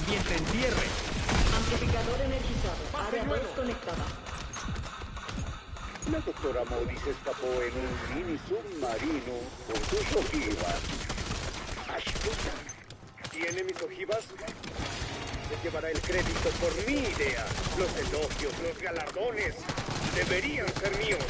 también te entierre. Amplificador energizado. Área 2 conectada. La doctora Modi se escapó en un mini submarino con sus ojivas. ¡Astuta! ¿Tiene mis ojivas? Se llevará el crédito por mi idea. Los elogios, los galardones deberían ser míos.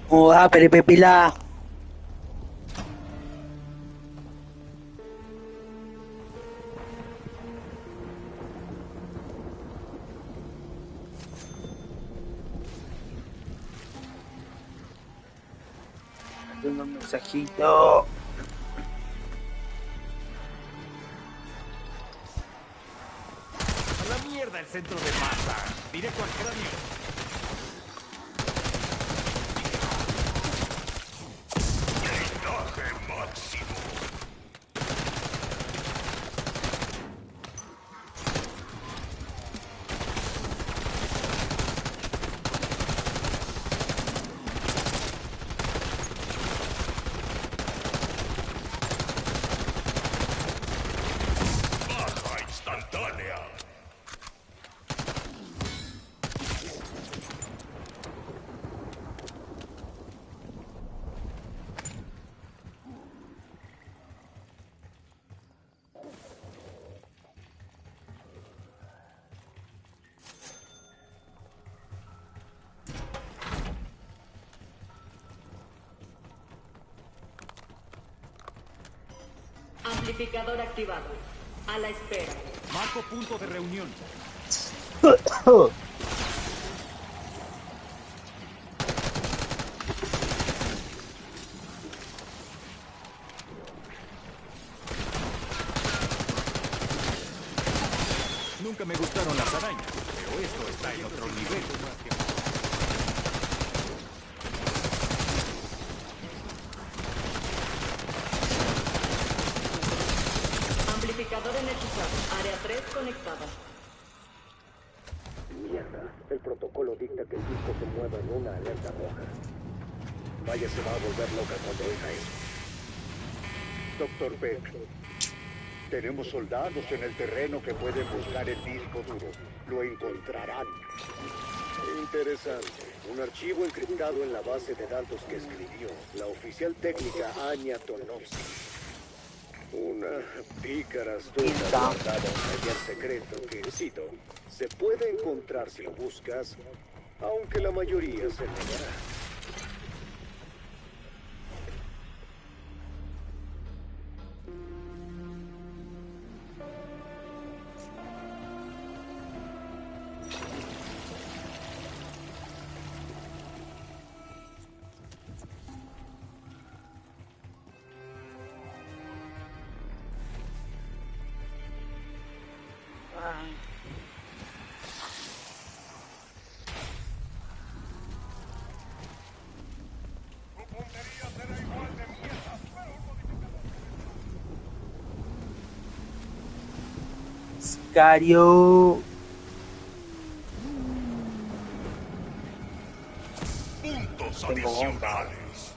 Hola, Perepepila. Un mensajito. A la mierda el centro de masa. Directo al cráneo. Amplificador activado. A la espera. Marco punto de reunión. Nunca me gustaron las arañas, pero esto está en otro nivel. Amplificador energizado. Área 3 conectada. Mierda, el protocolo dicta que el disco se mueva en una alerta roja. Vaya, se va a volver loca cuando oiga eso. Doctor Beck, tenemos soldados en el terreno que pueden buscar el disco duro. Lo encontrarán. Interesante. Un archivo encriptado en la base de datos que escribió la oficial técnica Anya Tonovsky. Una pícara astuta guardada en un taller secreto que, cito, se puede encontrar si lo buscas, aunque la mayoría se negará. Sicario. Puntos Tengo bomba. adicionales.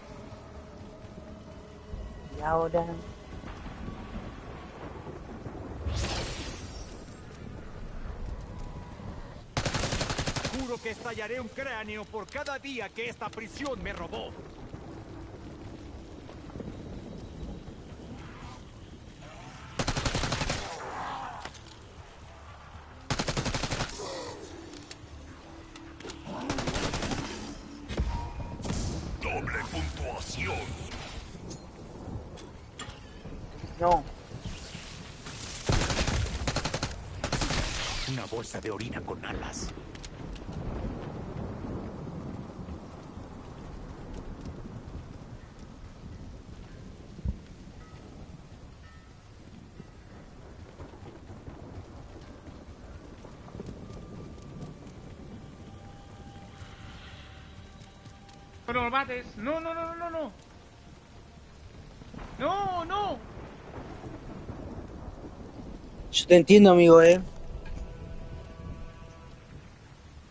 Y ahora. Juro que estallaré un cráneo por cada día que esta prisión me robó. Doble puntuación. No. Una bolsa de orina con alas. No lo mates. No, no, no, no, no. No, no. Yo te entiendo, amigo,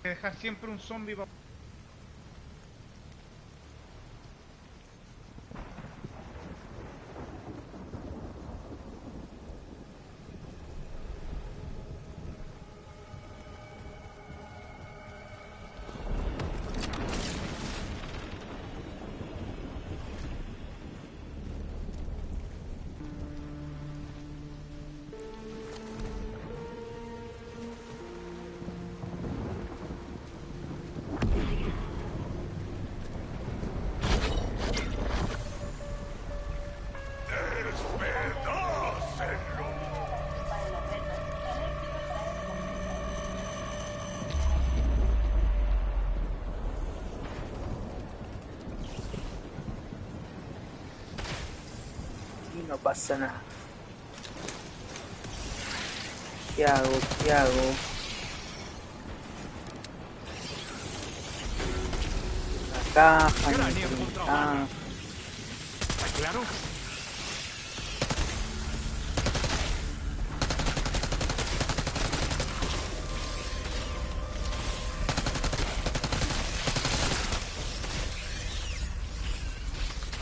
que dejar siempre un zombie para... Y no pasa nada. ¿Qué hago? ¿Qué hago? La caja, no Cráneo me contra permite- bala. ¿Está claro?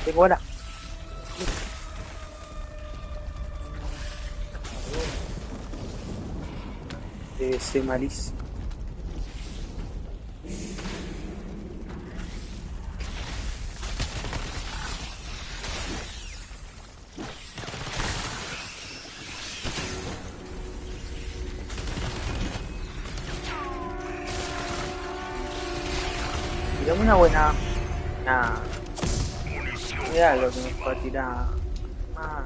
Tengo ahora. Debe ser malísimo. Tirame una buena. Nah. Mira lo que me fue a tirar. Ah.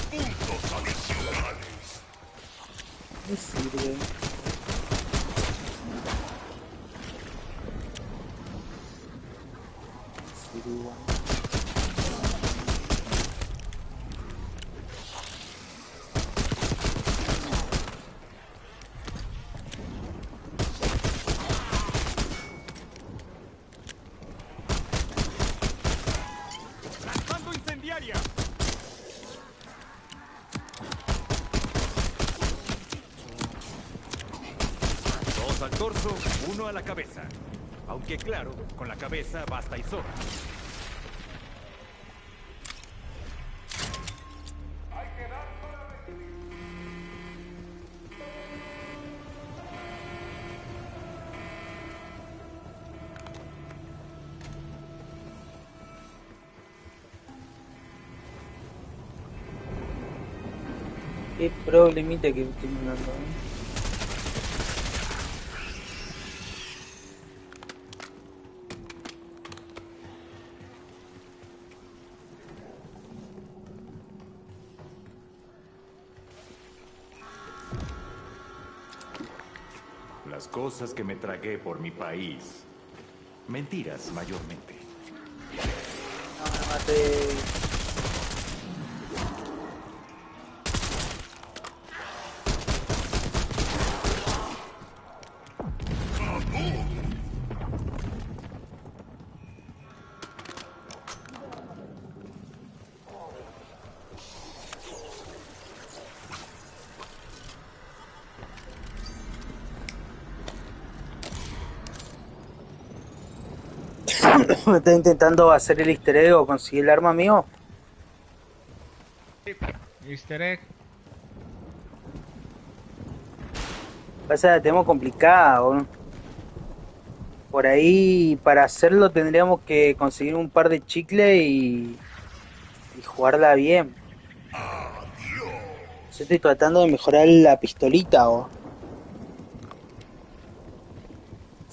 Puntos adicionales. Me sirve. Sirve igual. ¡Lanzando incendiaria! Dos al torso, uno a la cabeza. Aunque claro, con la cabeza basta y sobra. Qué problemita que estoy mandando. Las cosas que me tragué por mi país. Mentiras, mayormente. No me maté. Me está intentando hacer el easter egg o conseguir el arma mío. Easter egg. Pasa, la tenemos complicado, ¿no? Por ahí, para hacerlo tendríamos que conseguir un par de chicles y jugarla bien. Yo estoy tratando de mejorar la pistolita, o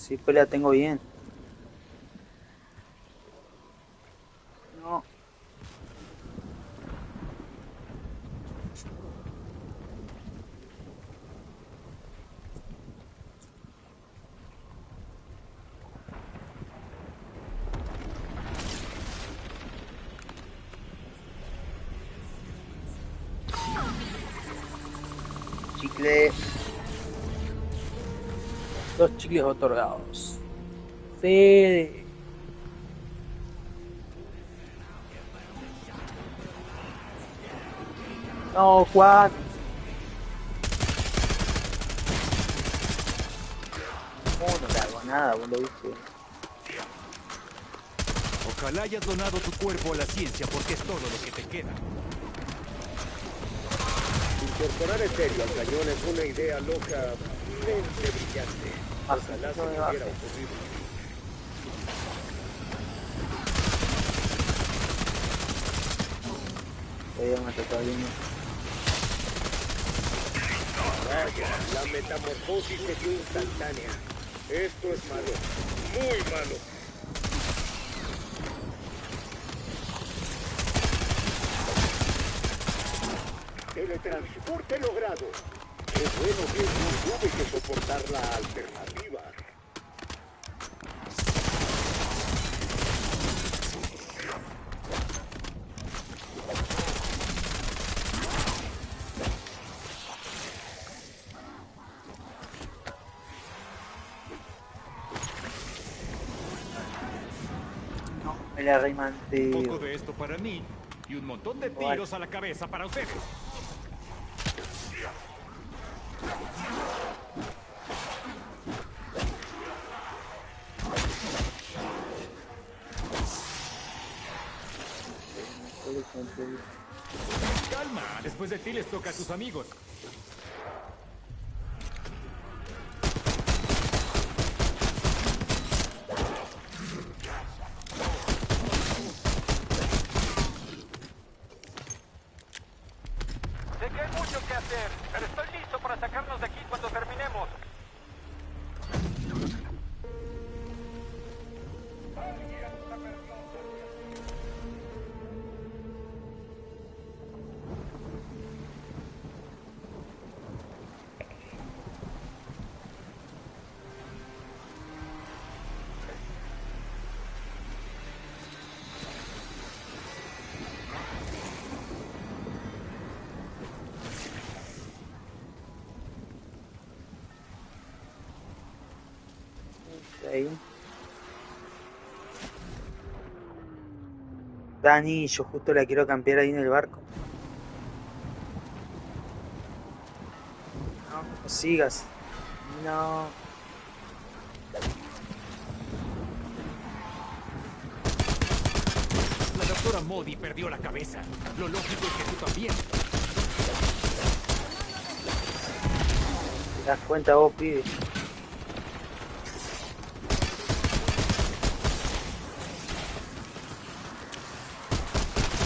Sí, pues la tengo bien. No. Chicle. 2 chicles otorgados. Sí. No, Juan. No le hago nada, vos lo viste. Ojalá hayas donado tu cuerpo a la ciencia porque es todo lo que te queda. Incorporar estéreo al cañón es una idea locamente brillante. Ojalá se me hubiera ocurrido. Voy a matar todavía. Vaya, la metamorfosis se dio instantánea. Esto es malo, muy malo. Teletransporte logrado. Qué bueno que no tuve que soportar la alternativa. No, me la Un remanteo. poco de esto para mí y un montón de tiros a la cabeza para ustedes. Calma, después de ti les toca a tus amigos. Sé que hay mucho que hacer, pero estoy listo para sacarnos de aquí cuando terminemos. Ahí. Dani, yo justo la quiero cambiar ahí en el barco. No, no sigas. No. La doctora Modi perdió la cabeza. Lo lógico es que tú también. ¿Te das cuenta vos, pibe?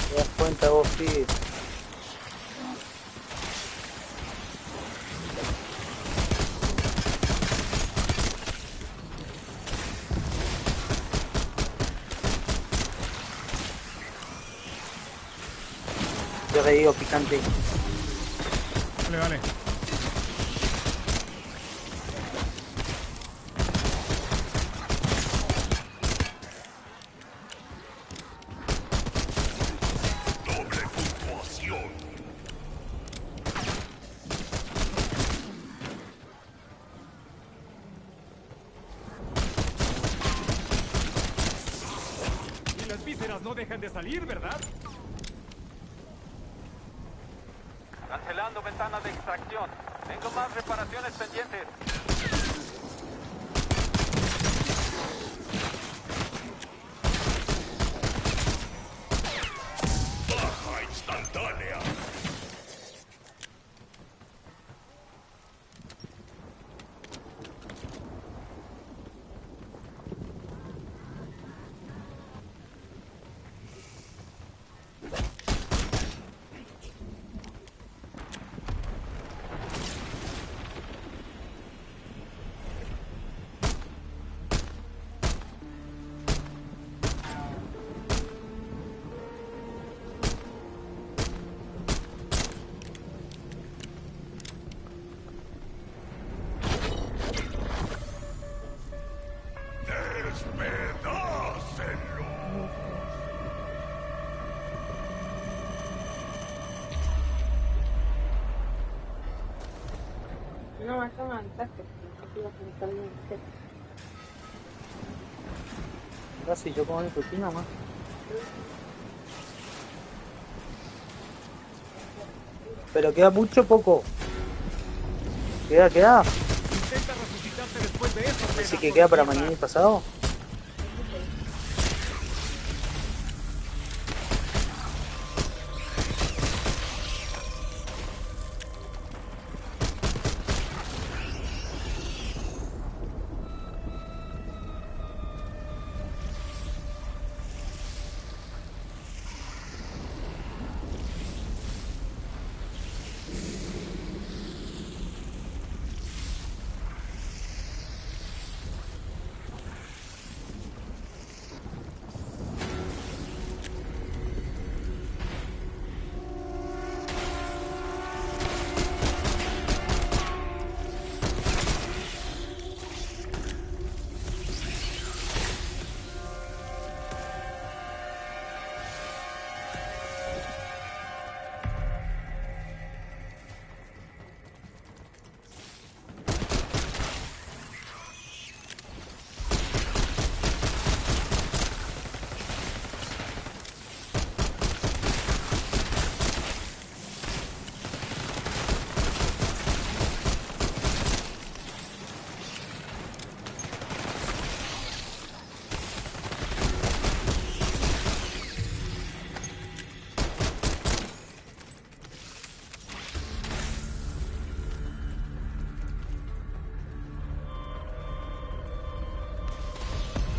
¿Te das cuenta vos, pibe? Yo le digo picante. Vale, vale. Doble puntuación. Y las vísceras no dejan de salir, ¿verdad? Cancelando ventana de extracción. Tengo más reparaciones pendientes. Baja instantánea. Despedácenlo. No, eso no avanzaste. No iba a conectar bien. Casi yo como mi rutina más. Pero queda mucho poco. Queda. Intenta resucitarte después de eso. Así que queda para mañana y pasado.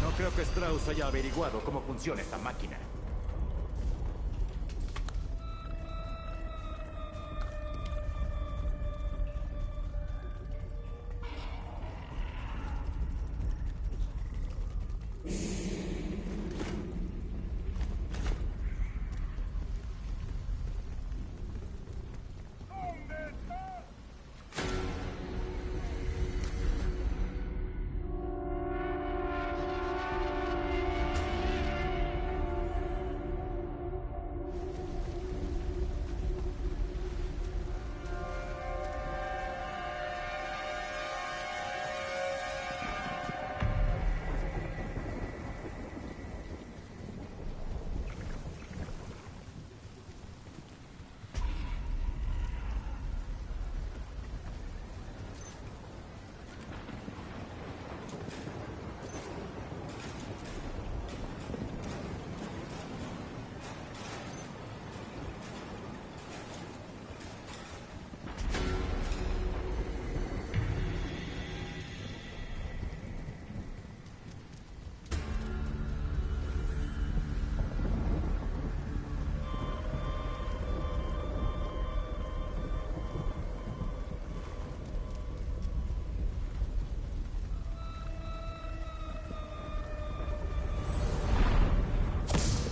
No creo que Strauss haya averiguado cómo funciona esta máquina.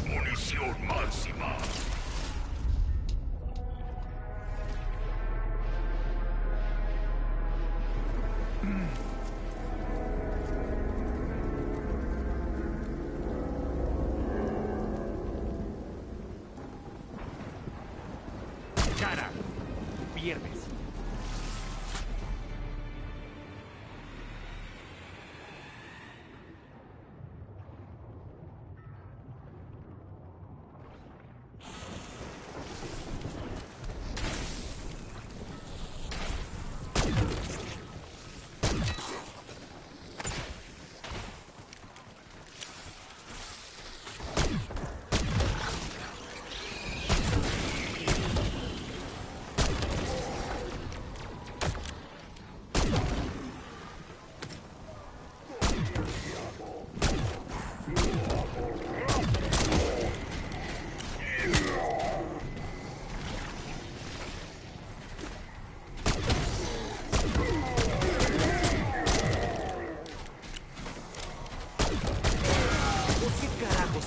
Munición máxima. Cara, pierdes.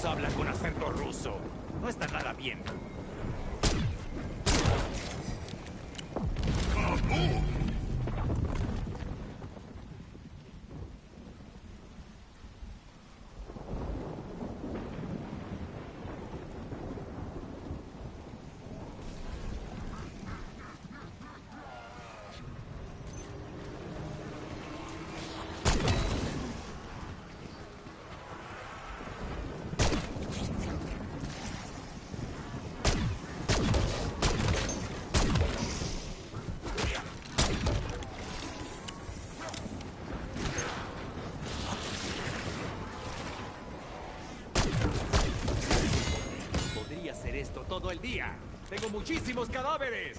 Habla con acento ruso. No está nada bien. esto todo el día. Tengo muchísimos cadáveres.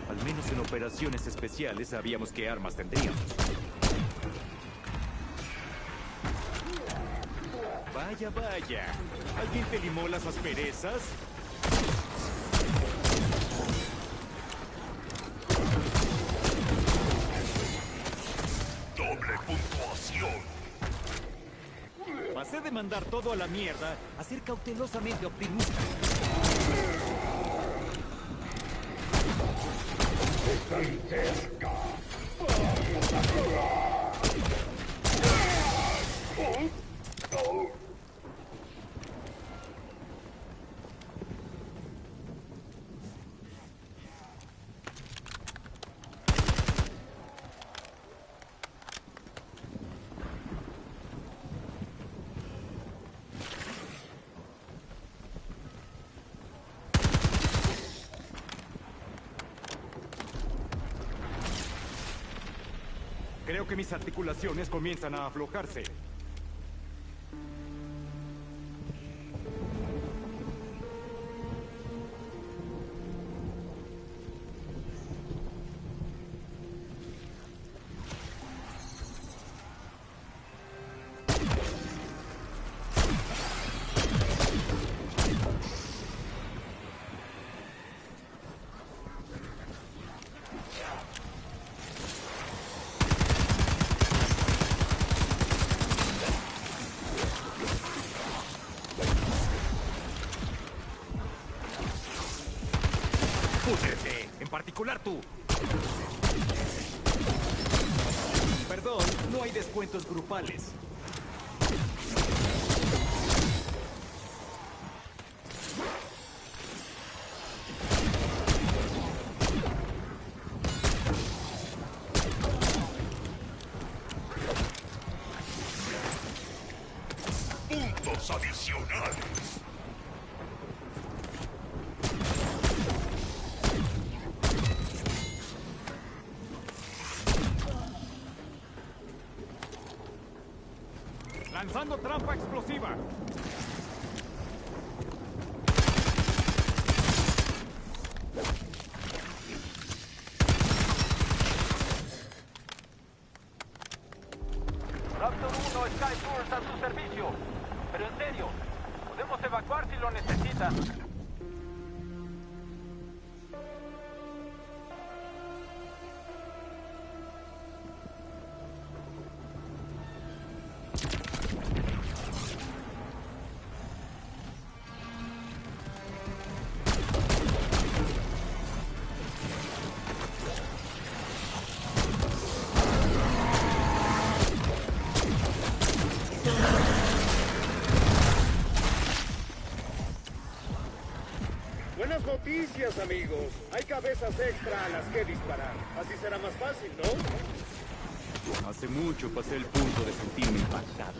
Al menos en operaciones especiales sabíamos qué armas tendríamos. Vaya, vaya. ¿Alguien te limó las asperezas? Doble puntuación. Pasé de mandar todo a la mierda a ser cautelosamente optimista. Estoy cerca. Creo que mis articulaciones comienzan a aflojarse. ¡Púdrete! En particular tú. Perdón, no hay descuentos grupales. Puntos adicionales. ¡Lanzando trampa explosiva! Raptor 1, Skyforce a su servicio. Pero en serio, podemos evacuar si lo necesitan. Buenas noticias, amigos. Hay cabezas extra a las que disparar. Así será más fácil, ¿no? Hace mucho pasé el punto de sentirme impactado.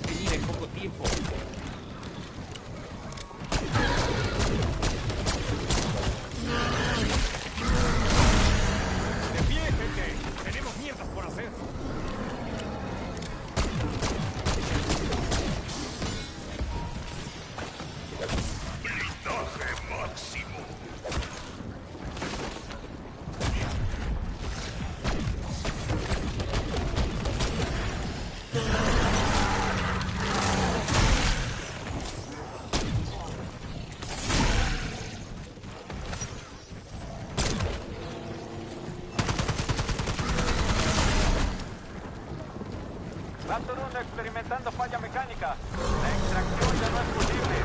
destruida en poco tiempo. ¡De pie, gente! ¡Tenemos mierdas por hacer! Blindaje máximo. Raptor 1 experimentando falla mecánica. La extracción ya no es posible.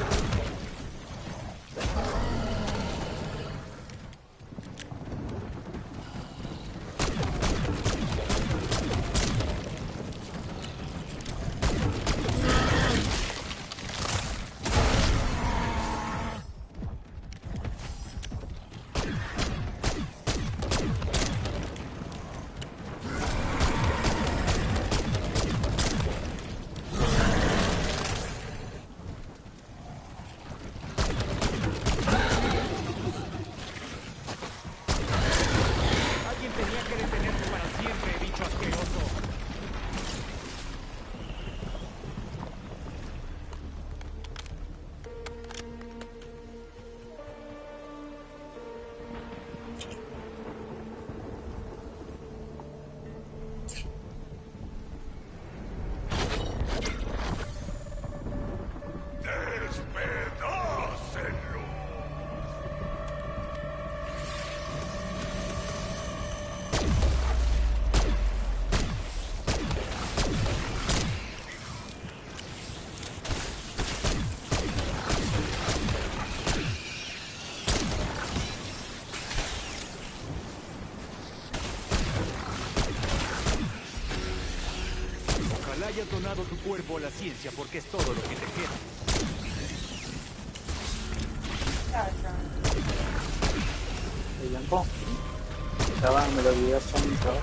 Alguien tenía que detenerte para siempre, bicho asqueroso. Despedácenlo. Ojalá hayas donado tu cuerpo a la ciencia porque es todo lo que te queda. El blanco. Estaba, me lo olvidé hace un trabajo.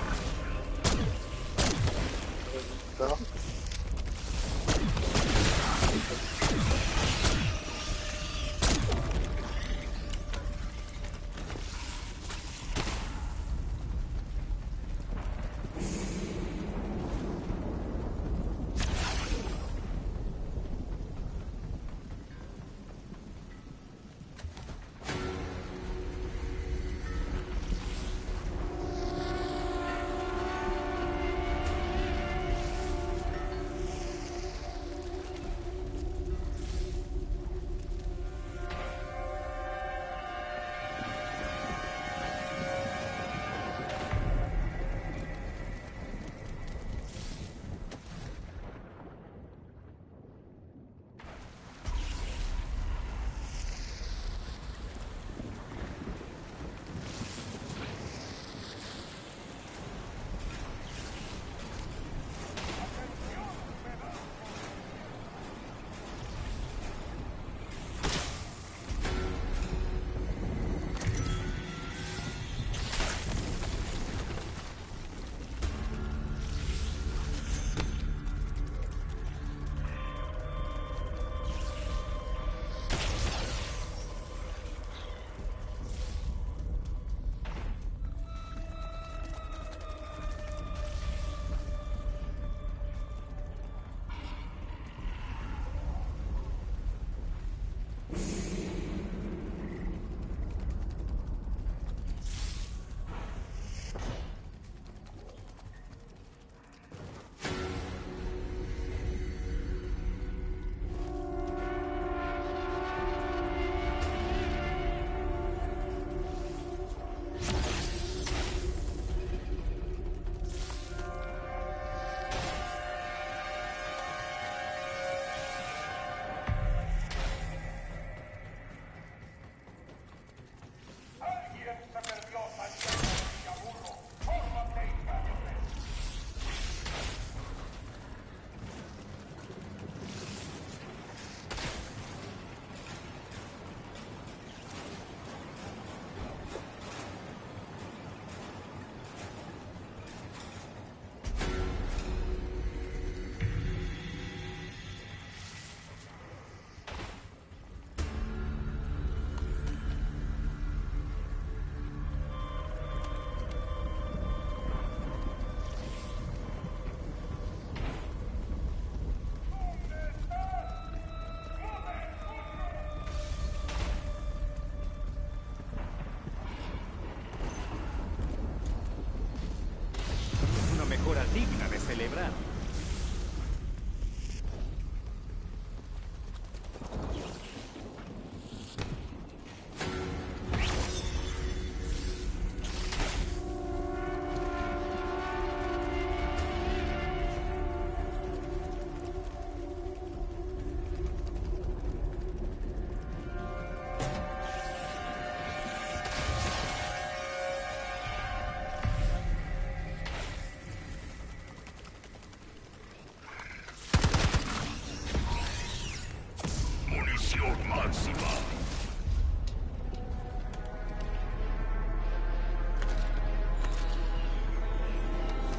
máxima.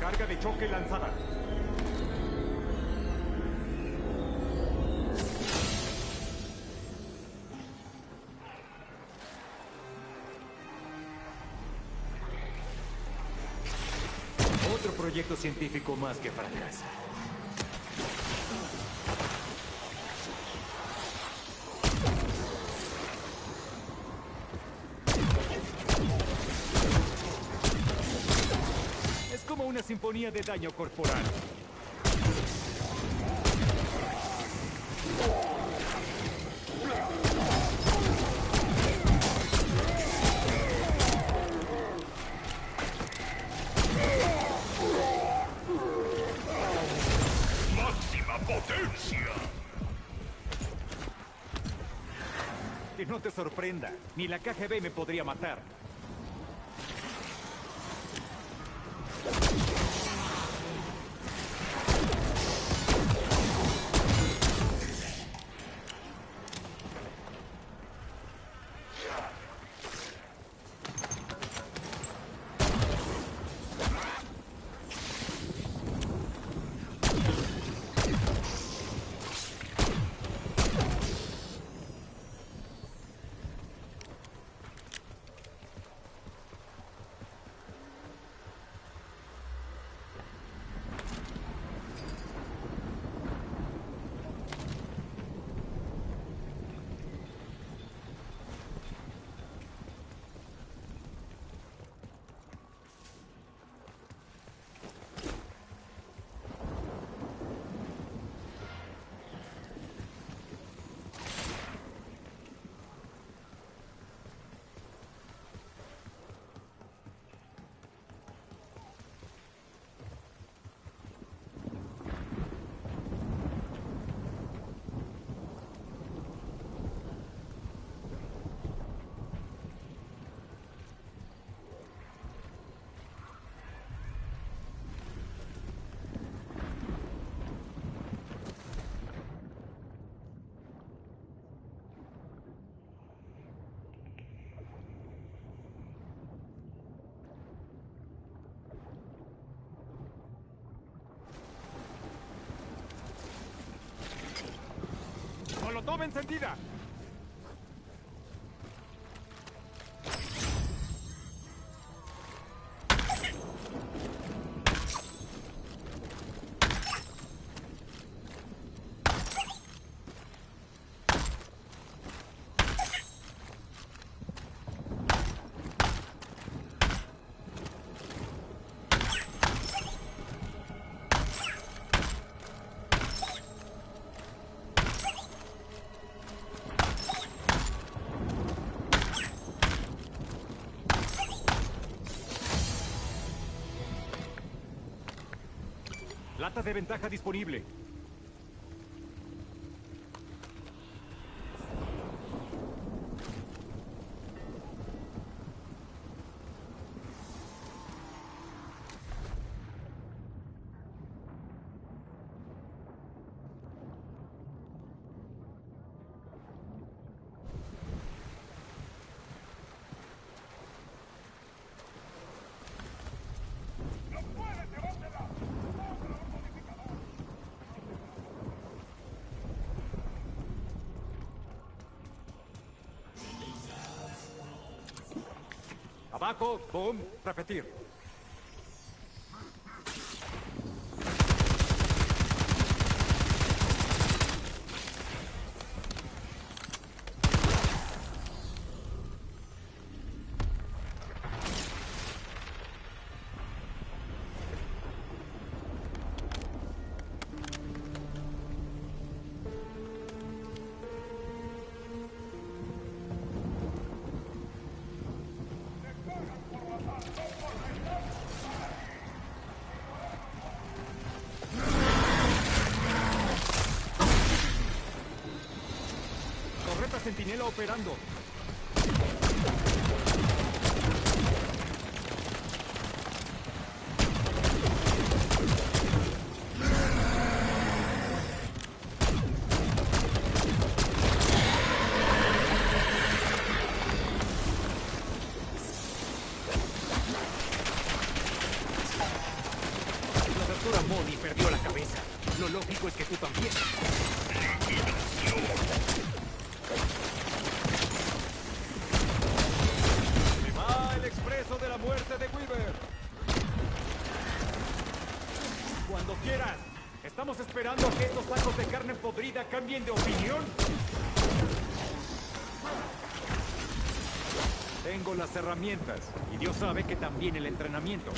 Carga de choque lanzada. Otro proyecto científico más que fracasa. Es como una sinfonía de daño corporal. Máxima potencia. Que no te sorprenda, ni la KGB me podría matar. ¡Molotov encendida! Lata de ventaja disponible. Abajo, boom, repetir. Centinela operando. pues que tú también. Se va el expreso de la muerte de Weaver. Cuando quieras. ¿Estamos esperando a que estos sacos de carne podrida cambien de opinión? Tengo las herramientas, y Dios sabe que también el entrenamiento.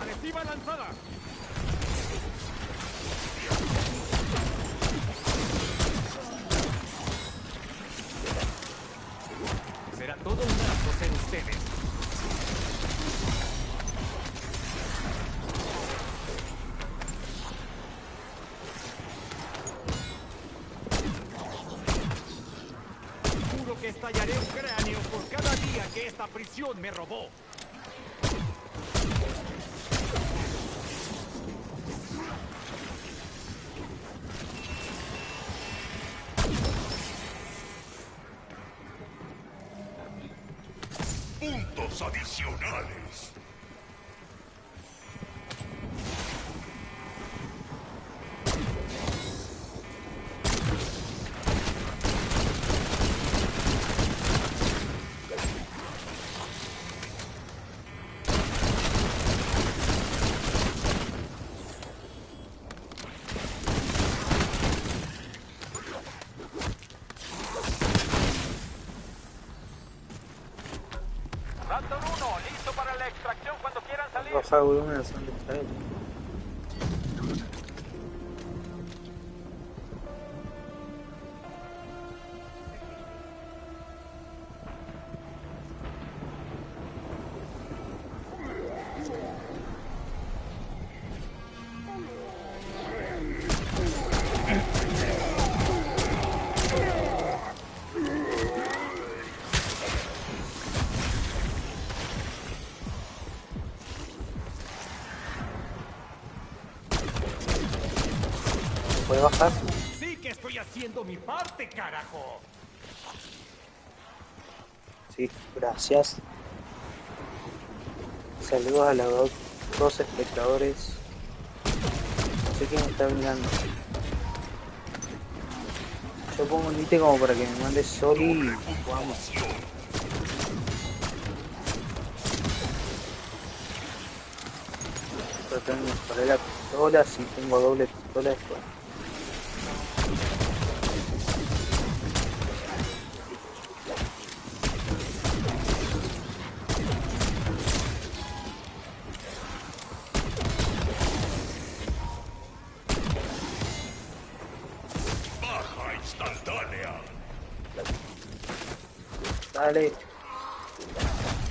¡Agresiva lanzada! Será todo un acto ser ustedes. Juro que estallaré un cráneo por cada día que esta prisión me robó. Puntos adicionales. Raptor 1, listo para la extracción cuando quieran salir. Bajar volumen de sangre extraída. ¿Puede bajar? Sí que estoy haciendo mi parte, carajo. Sí, gracias. Saludos a los dos espectadores. No sé quién me está mirando. Yo pongo un ítem como para que me mande Soli y jugamos. Pero tengo que mejorar la pistola, si tengo doble pistola después. Baja instantánea. Dale.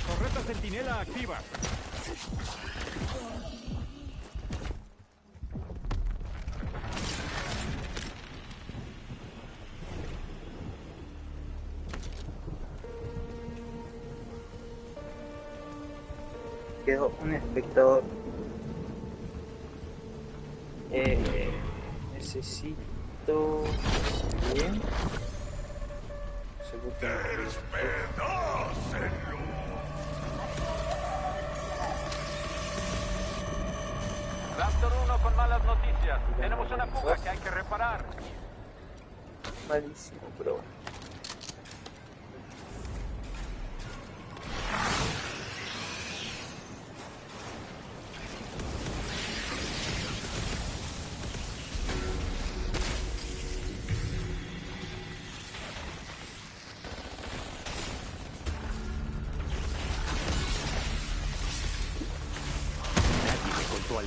Torreta centinela activa. Quedó un espectador. Necesito... Bien. Despedácenlo. Raptor 1 con malas noticias. Tenemos una fuga que hay que reparar. Malísimo, pero bueno.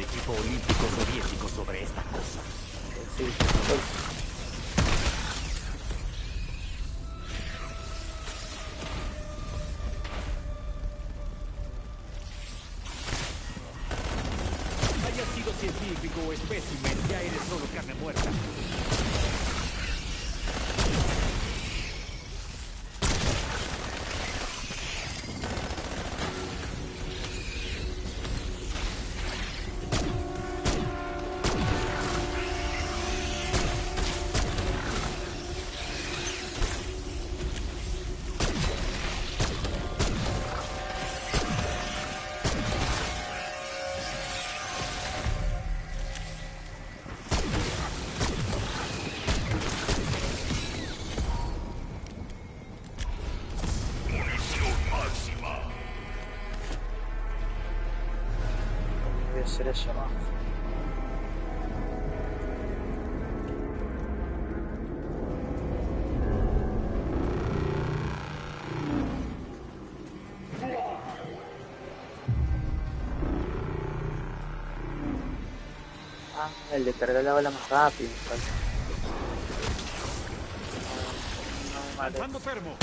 equipo olímpico soviético sobre esta cosa. Sí, Haya sido científico o espécimen, ya eres solo carne muerta. Munición máxima. debe ser eso, ¿no? Ah, el de cargar la bala más rápido. No, vale. Lanzando termo.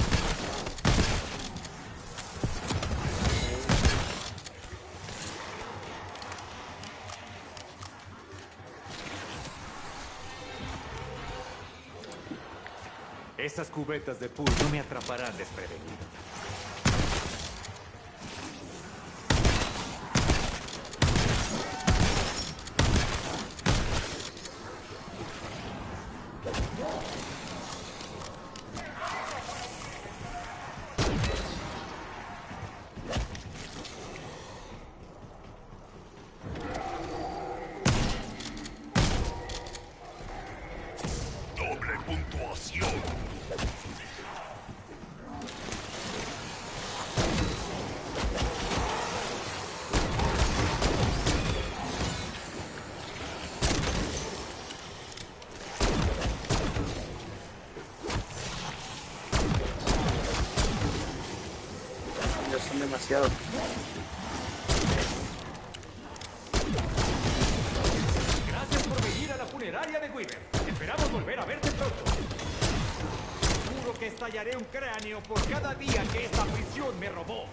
Esas cubetas de pool no me atraparán desprevenido. Doble puntuación. Ya son demasiados. Gracias por venir a la funeraria de Weaver. Esperamos volver a verte pronto. Juro que estallaré un cráneo por cada día que esta prisión me robó.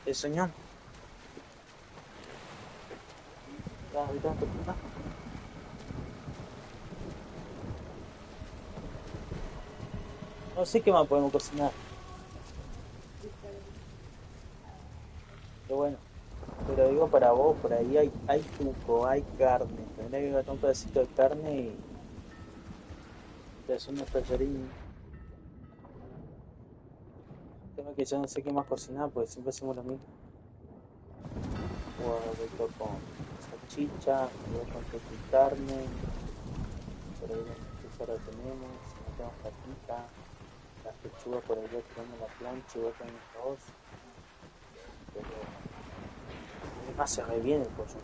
¿El señor? Ya, ahorita me toca. No sé qué más podemos cocinar. Qué bueno. Pero digo para vos, por ahí hay jugo, hay carne. Tendría que gastar un pedacito de carne y te hacer unos tallarines. Tema que yo no sé qué más cocinar, porque siempre hacemos lo mismo. Huevo con salchicha, huevo con queso y carne. Por ahí la ahora tenemos, si no tenemos patita, las pechugas por ahí ya tenemos la plancha, igual con el arroz. Pero además se re bien el pollo.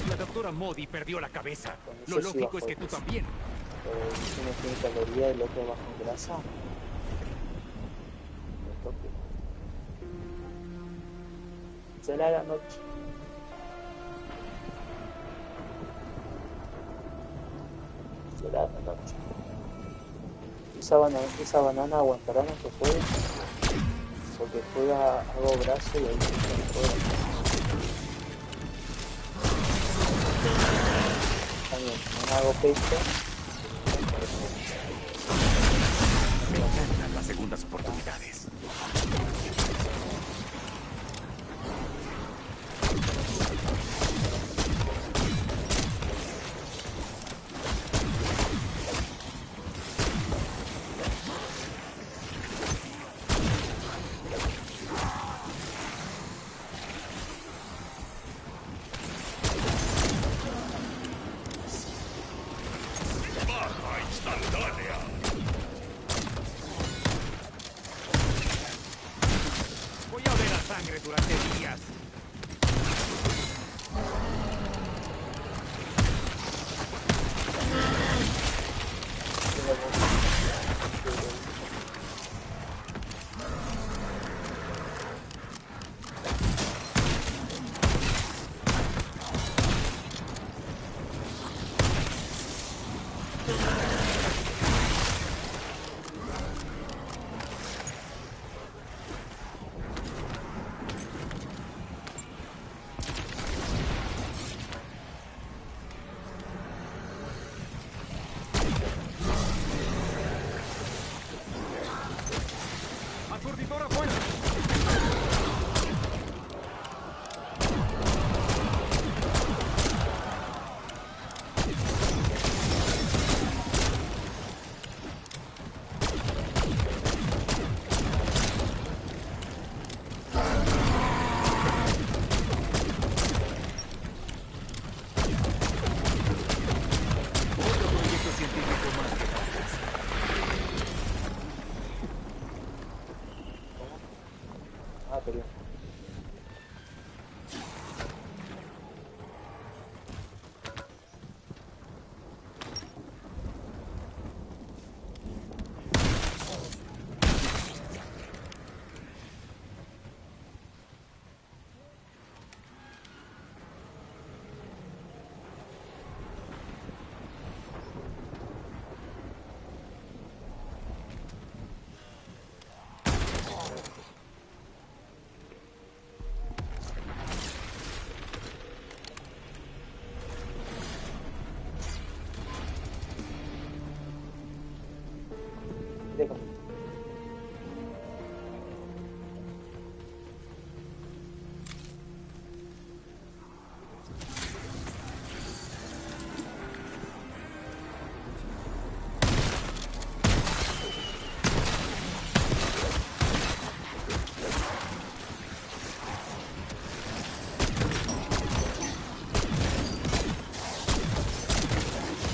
La doctora Modi perdió la cabeza. Con Lo eso sí lógico bajo es que de tú peso. también. Uno tiene caloría y el otro bajo en grasa. Me toque. Será la noche. grano, no. Esa banana aguantará nuestro fuego. Porque después hago brazo y ahí se fuego. También, no hago pecho. Me encantan las segundas oportunidades. Baja instantánea. Voy a oler la sangre durante días. Aturdidor afuera. Otro proyecto científico más que gratis. Ah, pero...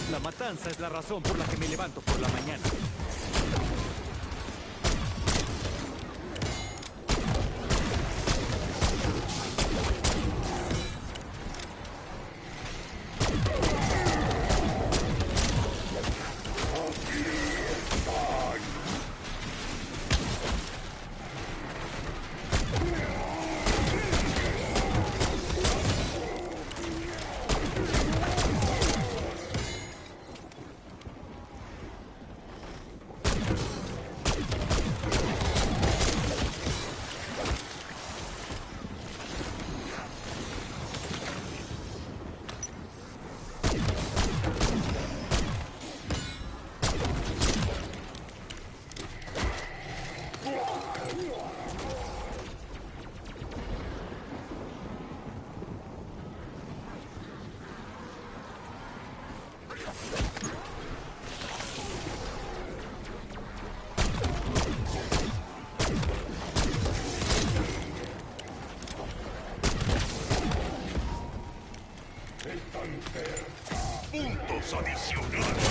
La matanza es la razón por la que me levanto por la mañana. Puntos adicionales.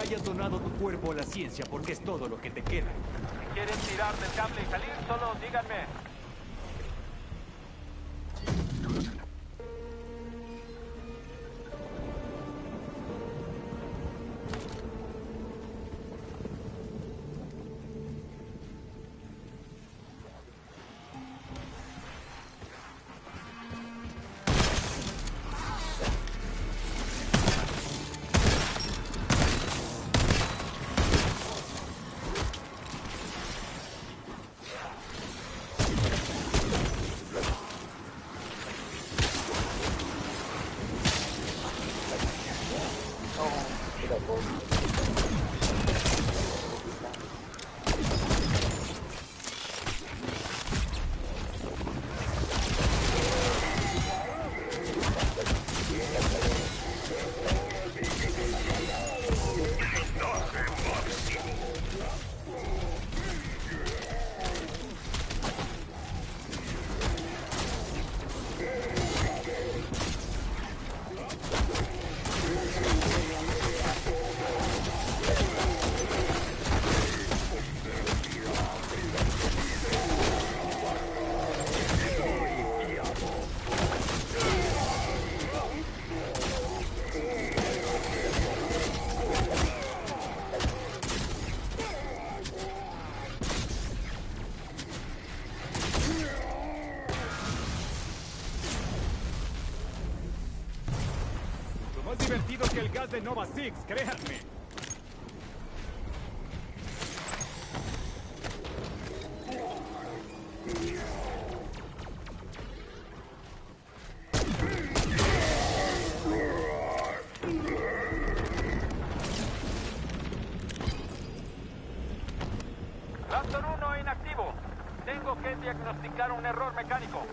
hayas donado tu cuerpo a la ciencia porque es todo lo que te queda. Si quieren tirar del cable y salir, solo díganme. Más divertido que el gas de Nova Six, créanme. Raptor 1 inactivo. Tengo que diagnosticar un error mecánico.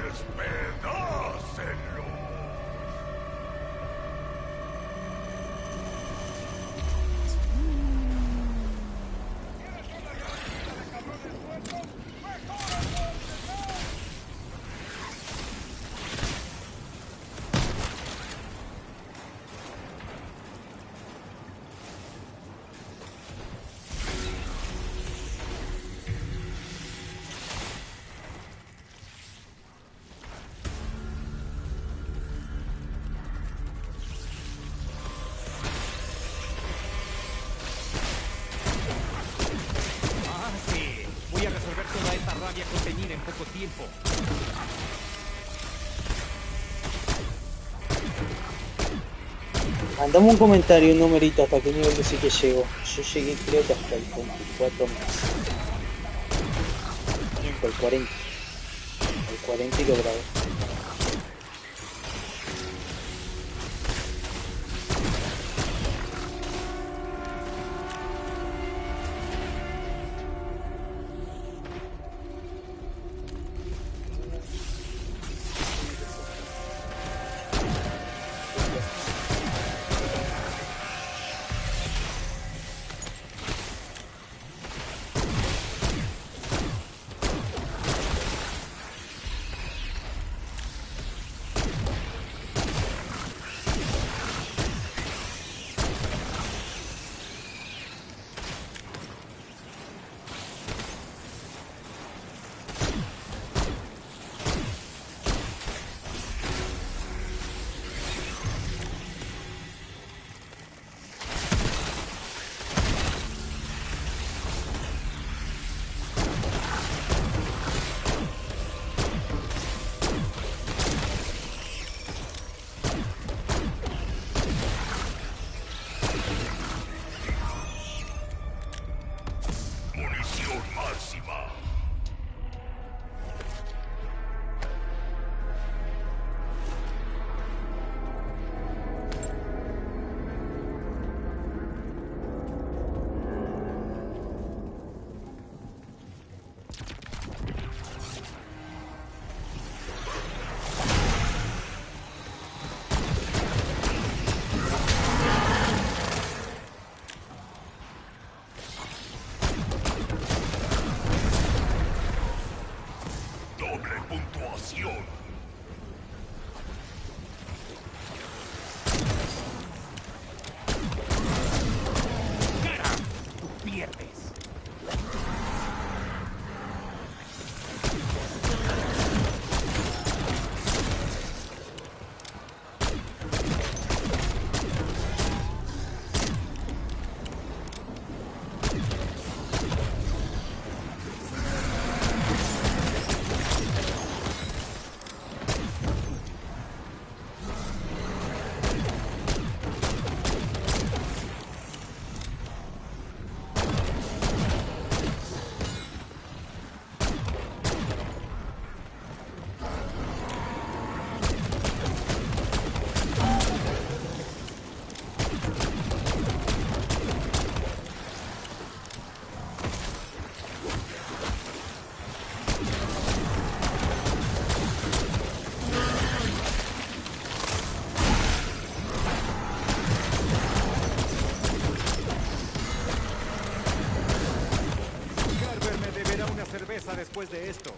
¡Despedácenlo! Ah, sí. Voy a resolver toda esta rabia contenida en poco tiempo. Mandame un comentario, un numerito, hasta qué nivel decís que llego. Yo llegué creo que hasta el 24 más. El 40. El 40 y lo grabé. Munición máxima. será una cerveza después de esto.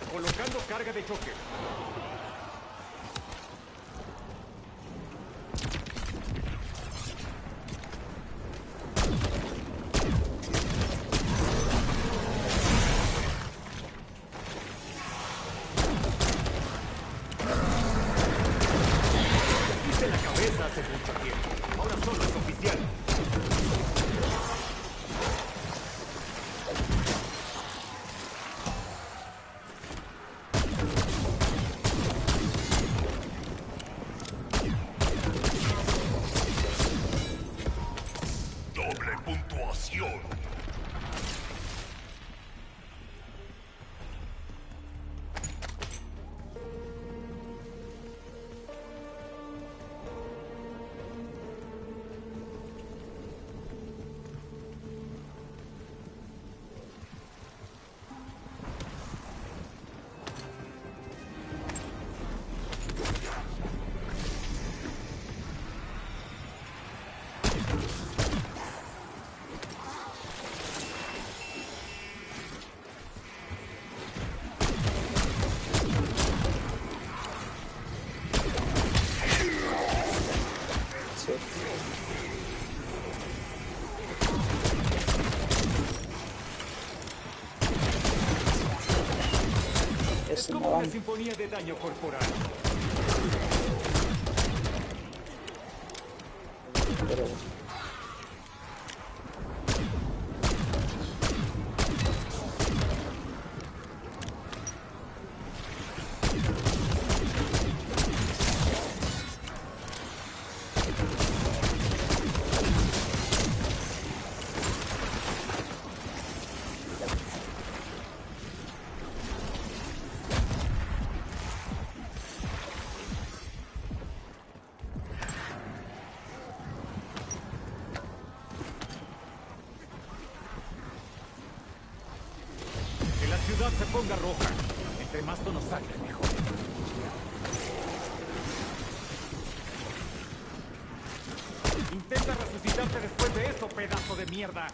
Colocando carga de choque. Hice la cabeza hace mucho tiempo. Ahora solo es oficial. Doble puntuación. Es como una sinfonía de daño corporal. Que la ciudad se ponga roja. Entre más tonos sangre, mejor. Intenta resucitarte después de eso, pedazo de mierda.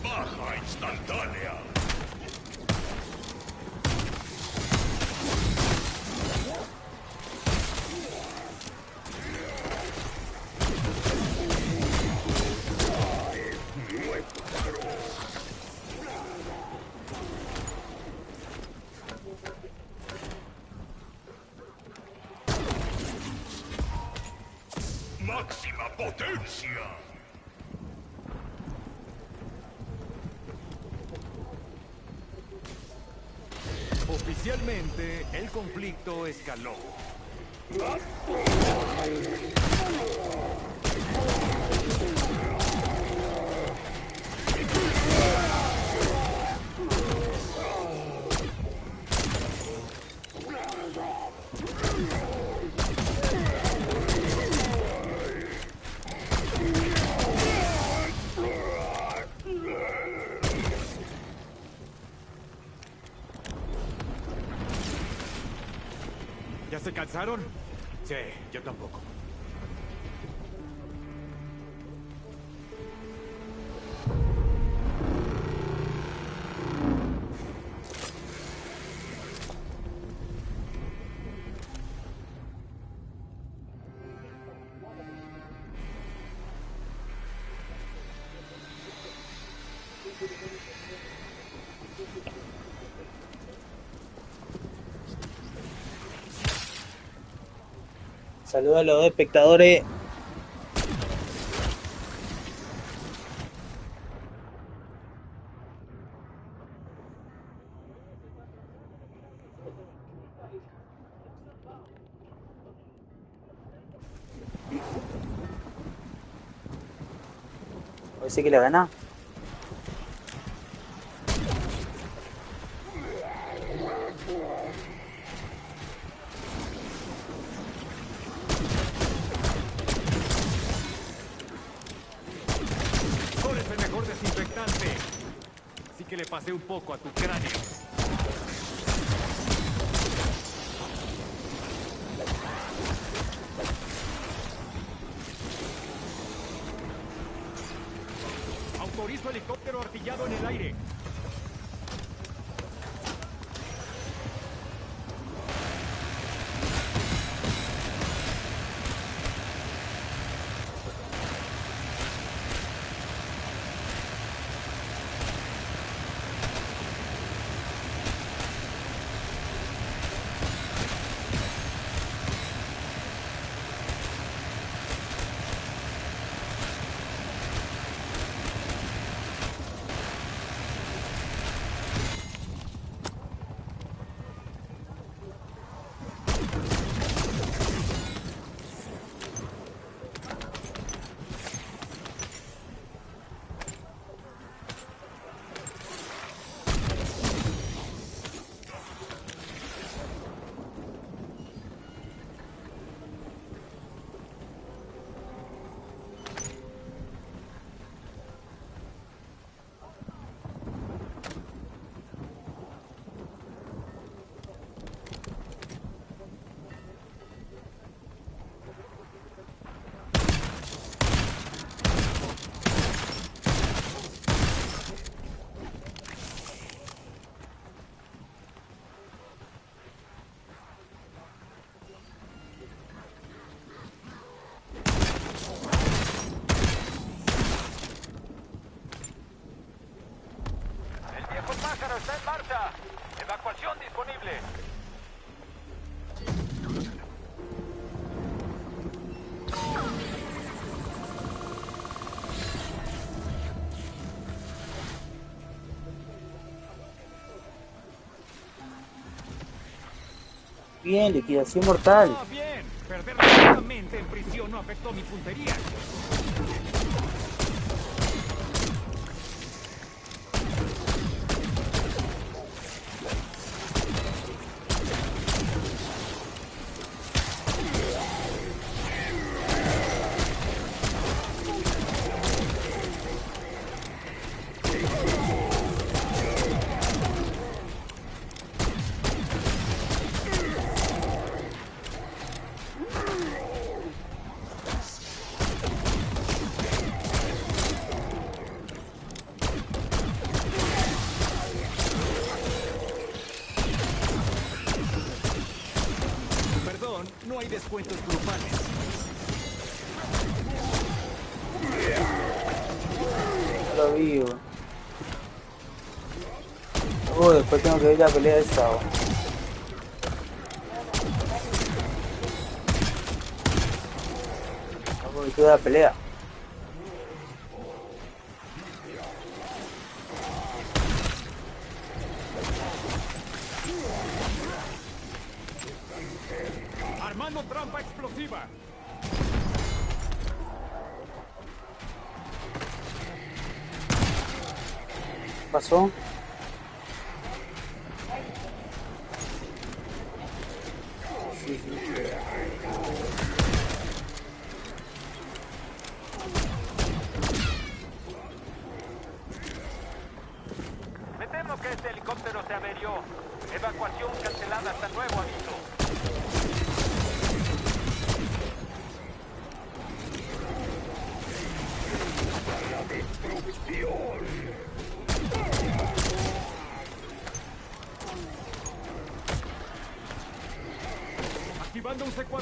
Baja instantánea. Máxima potencia. Oficialmente, el conflicto escaló. ¿Ya se cansaron? Sí, yo tampoco. Saludos a los espectadores. Parece que la gana. Sol es el mejor desinfectante. Así que le pasé un poco a tu cráneo. Autorizo helicóptero artillado en el aire. Pájaro está en marcha. Evacuación disponible. Bien, liquidación mortal. Ah, bien. Perderlo completamente en prisión no afectó mi puntería. No hay descuentos grupales. No lo vi, weón. Después tengo que ver la pelea de esta, weón. Vamos a ver la pelea. Armando trampa explosiva. ¿Qué pasó? Sí. Me temo que este helicóptero se averió. Evacuación cancelada hasta nuevo aviso. Activando un C4.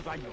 su daño.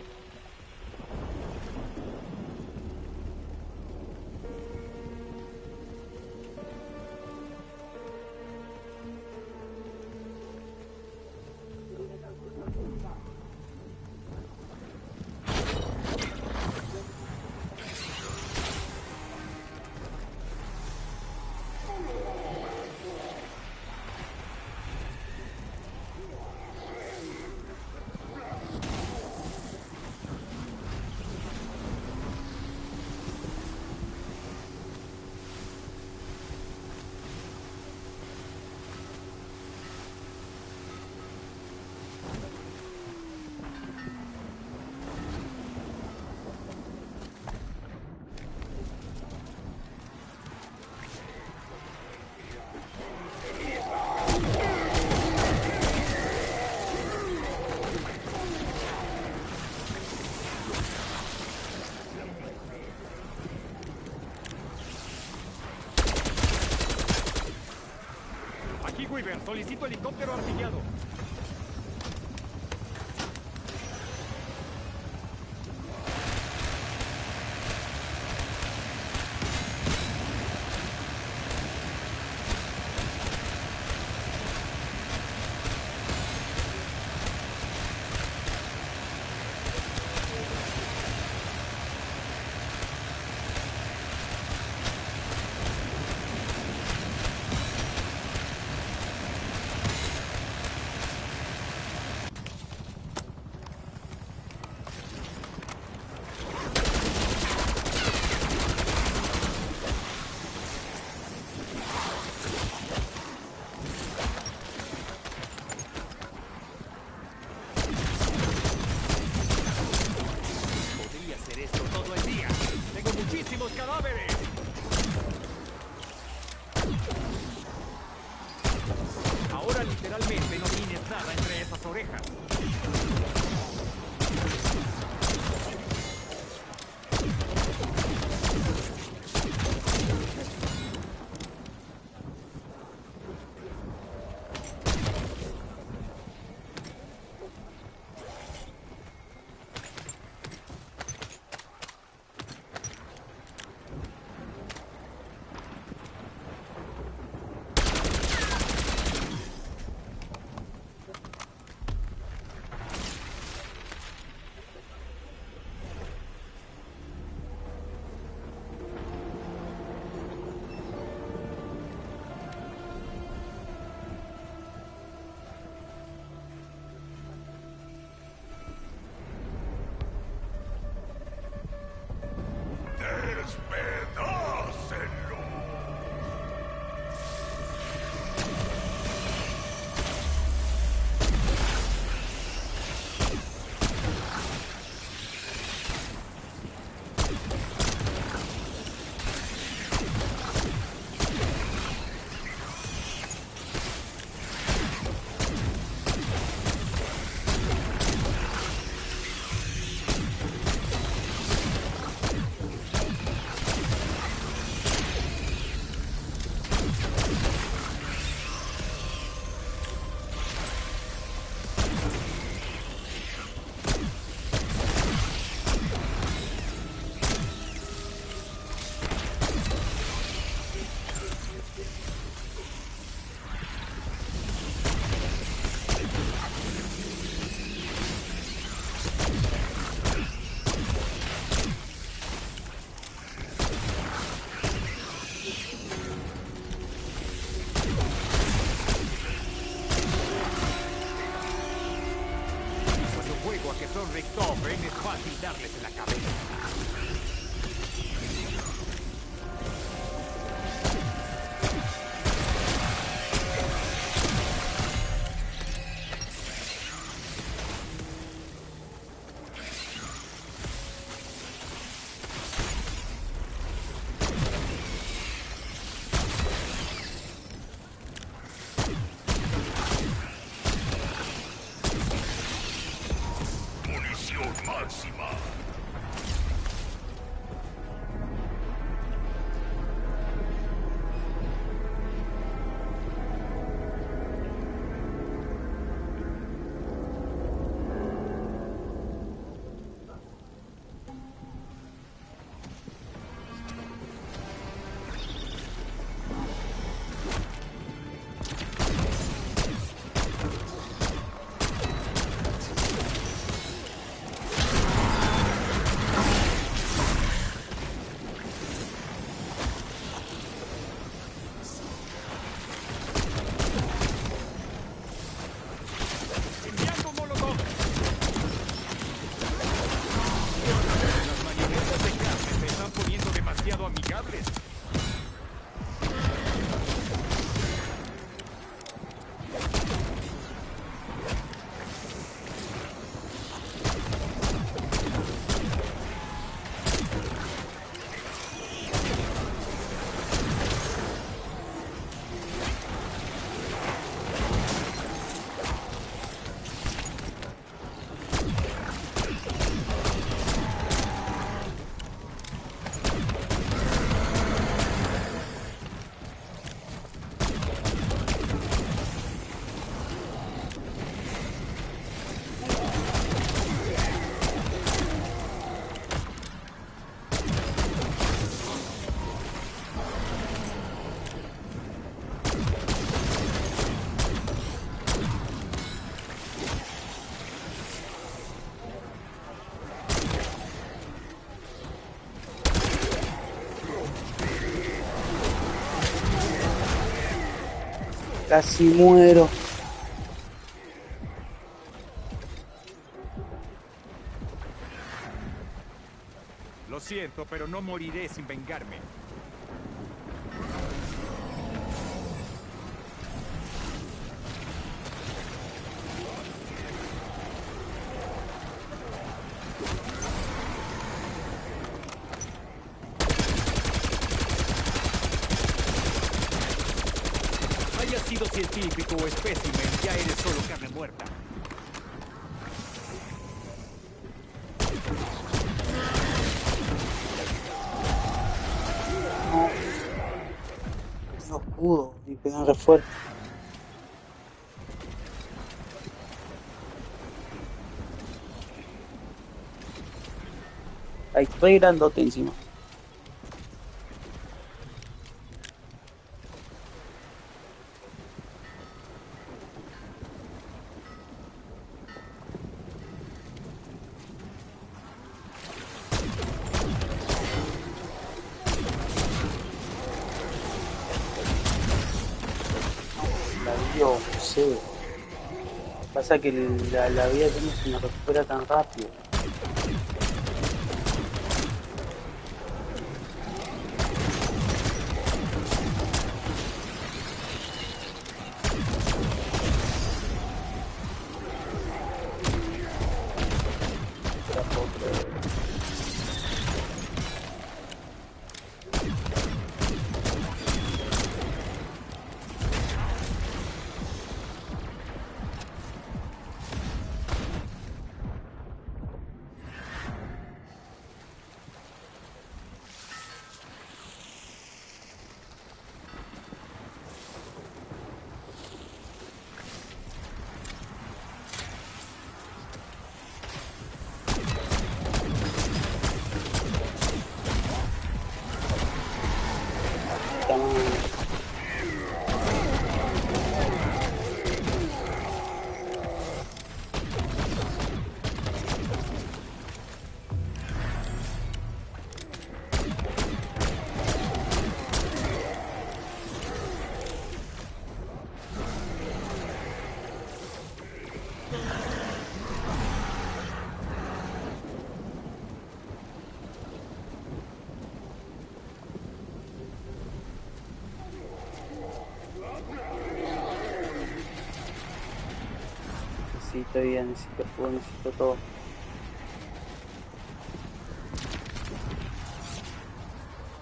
Weaver, solicito helicóptero artillado. ¡Cadáveres! Ahora literalmente no tienes nada entre esas orejas. ¡Despedácenlo! Juego a que son Richtofen es fácil darles en la cabeza. ¡Munición máxima! Casi muero. Lo siento, pero no moriré sin vengarme. Haya sido científico o espécimen, ya eres solo carne muerta. No pudo, ni pegar re fuerte. Ahí, re grandote encima. La dio, no sé. Pasa que la vida que no se me recupera tan rápido. Necesito vida, necesito fuego, necesito todo.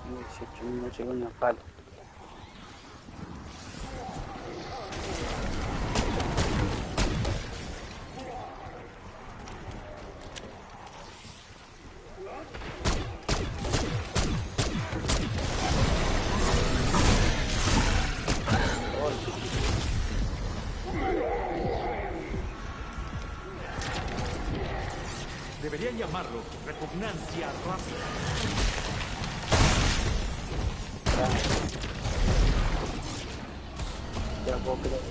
Tengo 18.000, no llego ni a palo. Deberían llamarlo repugnancia rápida. Ya puedo creer.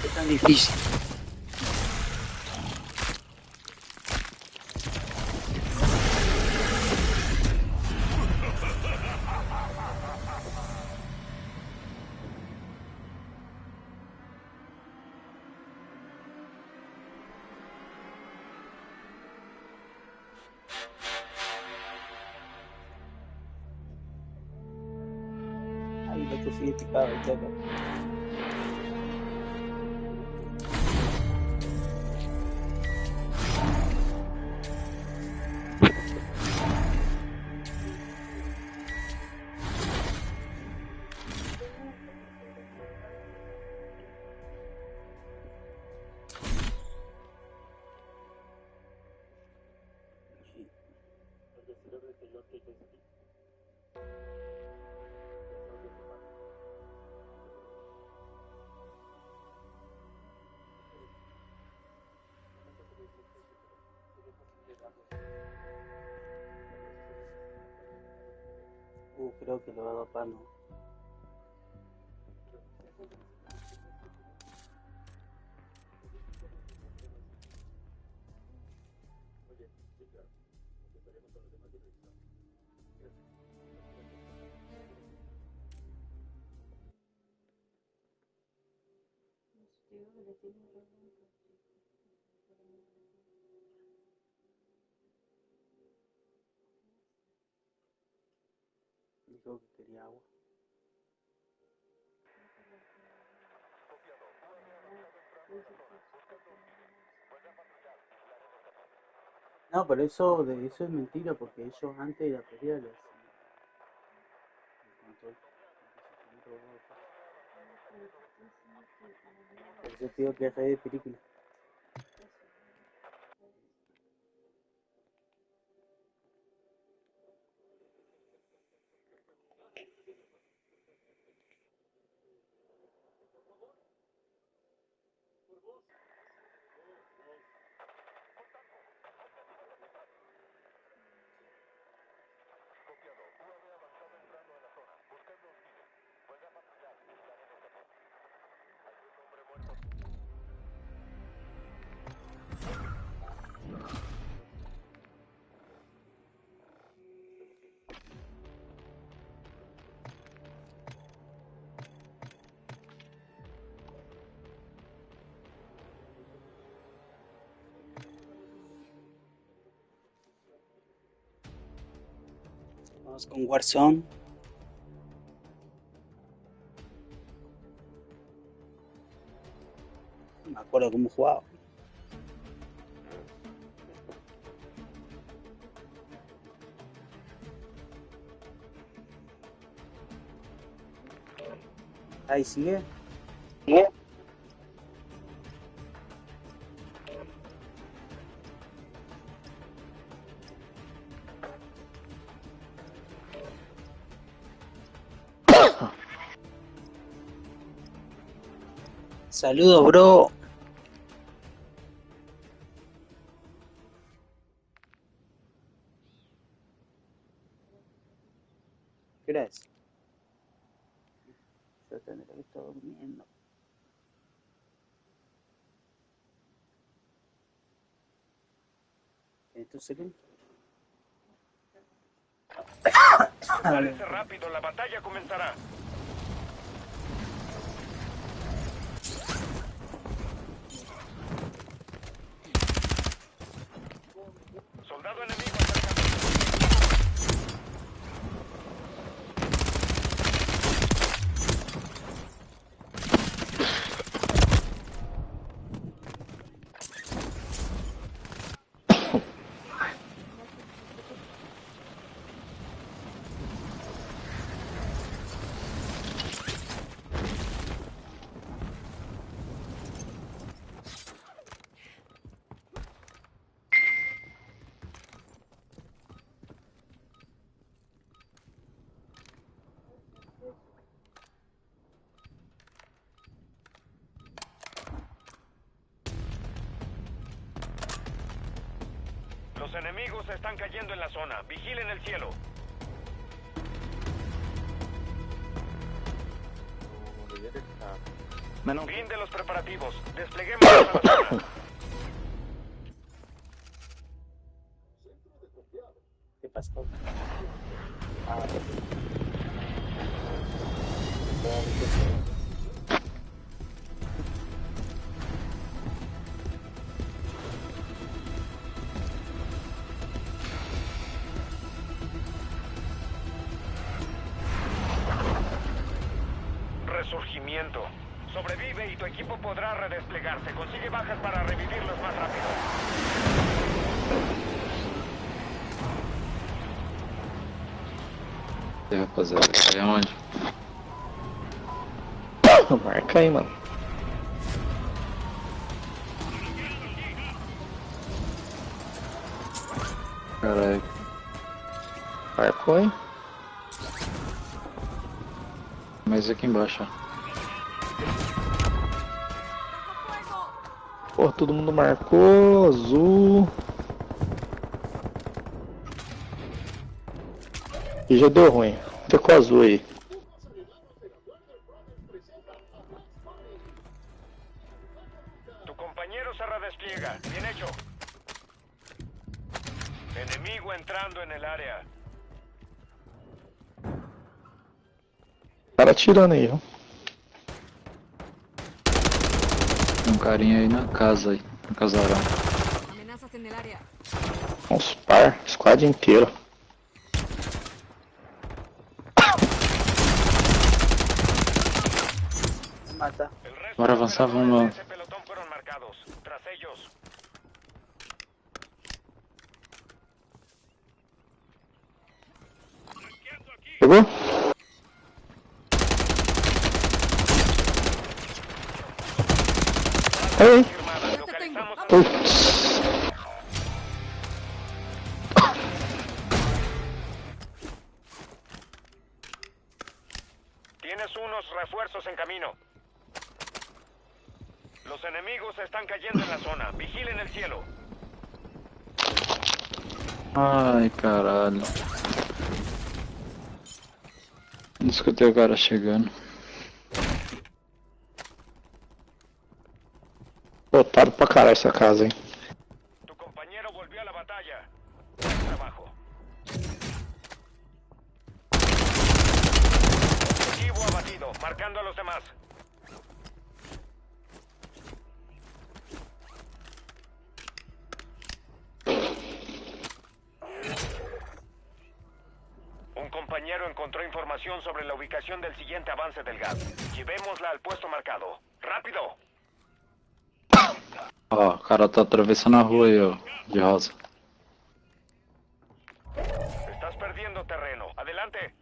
Es tan difícil. Ay, lo que sigue picado, ya. Creo que lo va a dopar, ¿no? Dijo que quería agua. No, pero eso es mentira porque ellos antes de la pelea le hacían el control. Por eso te digo que es re de película. Vamos con Warzone. No me acuerdo cómo jugaba. Ahí sigue. ¿Sigue? Saludos, bro. ¿Qué hora es? Yo tendré que estar durmiendo. ¿En tu segundo? Prepárese rápido, la batalla comenzará. Soldado enemigo acercándose. Los enemigos están cayendo en la zona. Vigilen el cielo. Fin de los preparativos. Despleguemos a la zona. ¿Qué pasó? Resurgimiento. Sobrevive y tu equipo podrá redesplegarse. Consigue bajas para revivirlos más rápido. E aí, rapaziada, aí aonde? Marca aí, mano. Caralho. Marcou, hein? Mas aqui embaixo, ó. Pô, todo mundo marcou, azul. E já deu ruim. Ficou azul aí. Tu compañero se redespliega. Bien hecho. Enemigo entrando en el área. Cara atirando aí, ó. carinha aí na casa aí, no casarão. Amenazas en el área. Uns par, squad inteiro. Mata. Bora avançar, vamos. Ese pelotón fueron marcados. Tras ellos. Pegou? Ei! Firmada. Localizamos a Putz! Tienes unos refuerzos en camino. Los enemigos están cayendo en la zona. Vigilen el cielo. Ai, caralho. Não escutei o cara chegando. Lotado pra caralho essa casa, hein. Tu compañero volvió a la batalla. Buen trabajo. Objetivo abatido. Marcando a los demás. Un compañero encontró información sobre la ubicación del siguiente avance del gas. Llevémosla al puesto marcado. ¡Rápido! Ó, o cara tá atravessando a rua aí, ó, de rosa. Estás perdiendo terreno. ¡Adelante!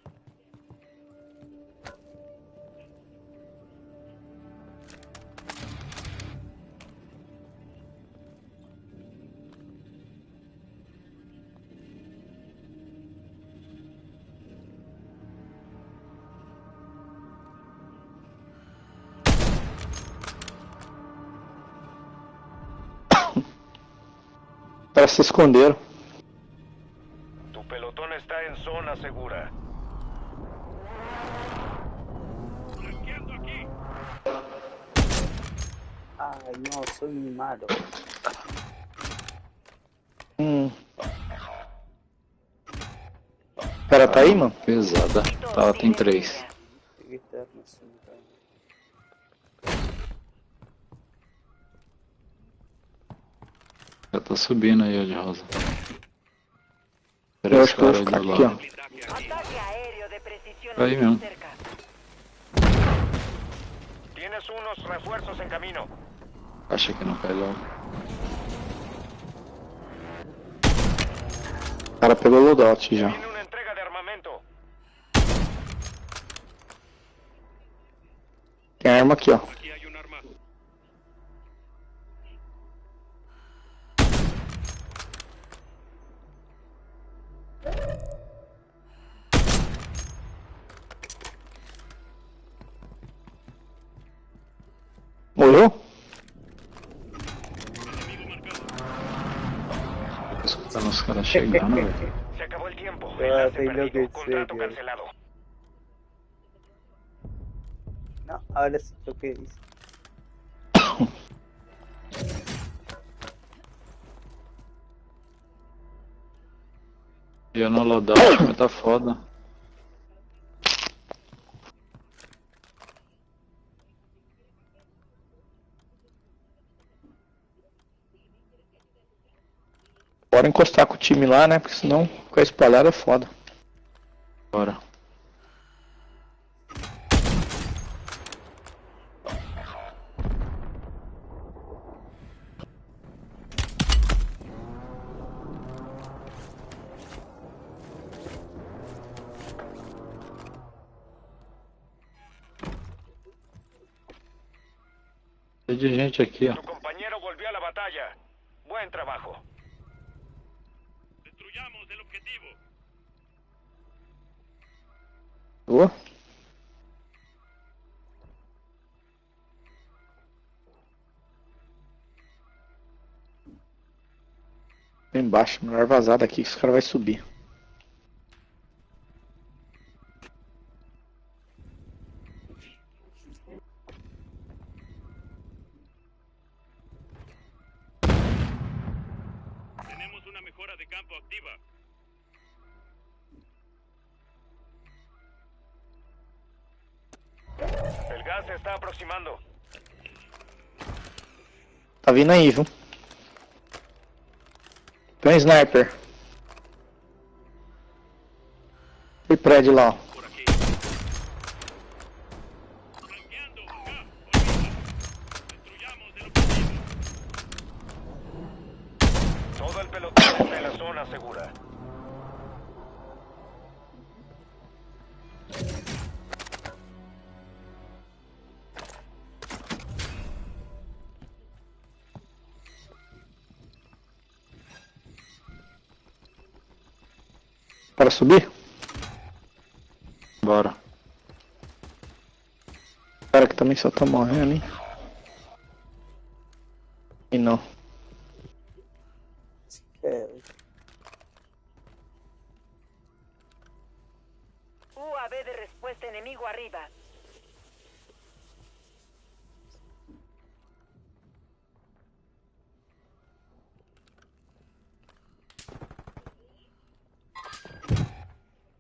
Parece que se esconderam. Tu pelotón está en zona segura. Flanqueando aquí. Ay, no, soy muy malo. O cara tá aí, mano? Pesada. Tá, tem 3. Peguei terra no cima, cara. Já tá subindo aí, ó, de rosa. Eu acho que eu vou ficar do aqui, ó. lado. Ataque aéreo de precisión Ahí mismo. cerca. Tienes unos refuerzos en camino. Acha que não cai logo. O cara pegou o loadout já. Viene una entrega de armamento. Tem arma aqui, ó. Aquí hay un arma. Morreu? Tô escutando os caras chegando, velho. Se acabó el tiempo. Ah, Enlace soy lo perdido. que Contrato sé, cancelado. No, ahora sí lo que dice. E no loadout, mas tá foda. Bora encostar com o time lá, né? Porque senão ficar espalhado é foda. Bora. Tem de gente aqui, ó. Tu compañero volvió a la batalla. Buen trabajo. Destruyamos el objetivo. Boa. Embaixo, melhor vazar daqui que esse cara vai subir. Tenemos una mejora de campo activa. El gas se está aproximando. Tá vindo aí, viu? Tem um sniper. E prédio lá, ó. Todo el pelotón está en la zona segura. Para subir? Bora. Cara que também só tá morrendo, hein? E não. UAV de respuesta enemigo arriba.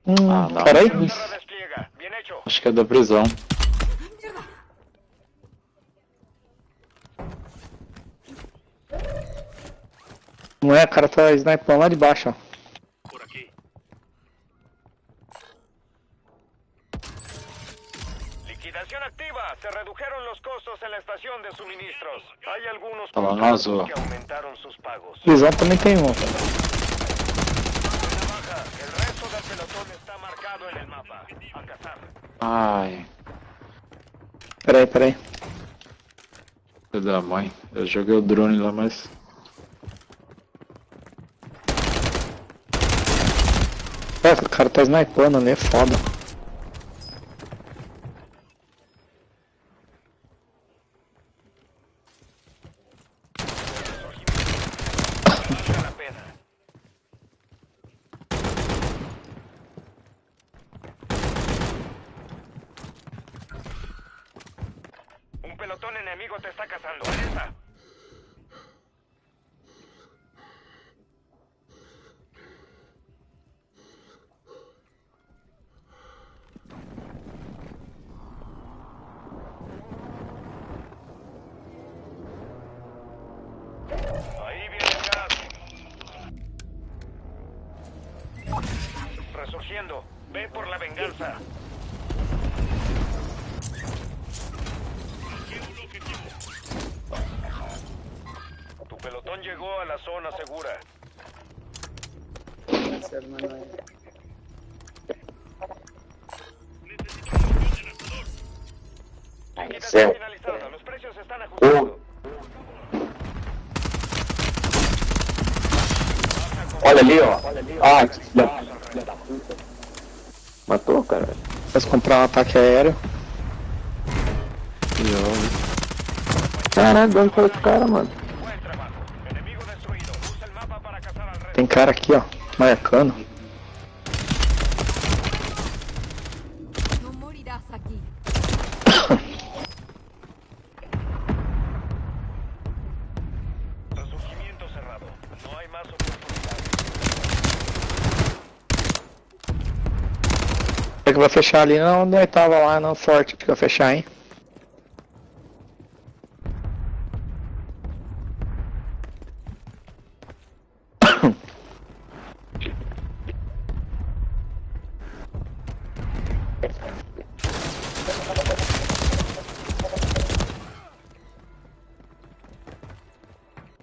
Ah, não. Peraí. Despliega. Bien hecho. Acho que é da prisão. Não é, o cara tá snipando lá de baixo, ó. Por aquí. Liquidación activa. Se redujeron los costos en la estación de suministros. Hay algunos Fala, contratos Nazo. que aumentaron sus pagos. Prisão também tem um. La baja. El resto del pelotón está marcado en el mapa. A cazar. Ai, Peraí. filho da mãe. Eu joguei o drone lá, mas... É, o cara tá snipando ali, é foda. Valga la pena. Un pelotón enemigo te está cazando. Alerta. Ahí viene el gas. Resurgiendo. Ve por la venganza. Tu pelotón llegó a la zona segura. Liquidación finalizada. Los precios están ajustando. Olha ali, ó. Ah, que filha da puta. Matou, cara. Posso comprar um ataque aéreo? Caralho, onde foi esse cara, mano? Buen trabajo. Enemigo destruido. Usa el mapa para cazar al resto. Tem cara aqui, ó. Marcando. No morirás aquí. Resurgimiento cerrado. No hay más oportunidades. É que vai fechar ali não, onde tava lá no forte que vai fechar, hein?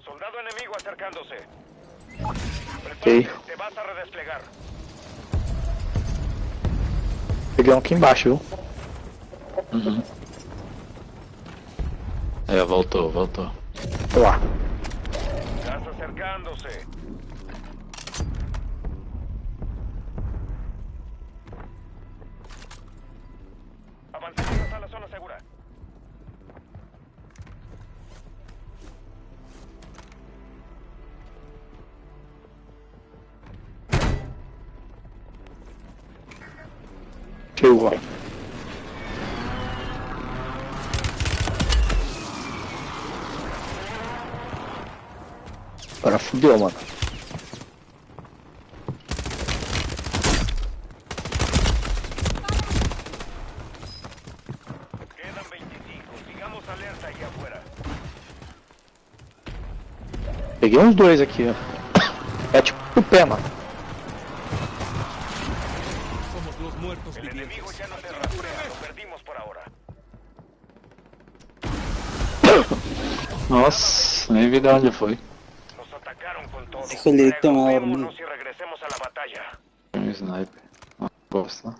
Soldado enemigo acercándose. Ok. Te vas a redesplegar. Peguei um aqui embaixo, viu? Uhum. É, voltou. Tô lá. Gas acercándose. Avancemos hasta la zona segura. Chegou, ó. Agora fudeu, mano. Quedan 25. Sigamos alerta ahí afuera. Peguei uns dois aqui, ó. É tipo o pé, mano. Somos los muertos El vivientes. enemigo ya no te rastrea, lo perdimos por ahora. Nossa, nem vi de onde foi. Nos atacaron con todo. Híjole, ahorita me voy a dormir. Regrupémonos y regresemos a la batalla. Um sniper. Uma bosta.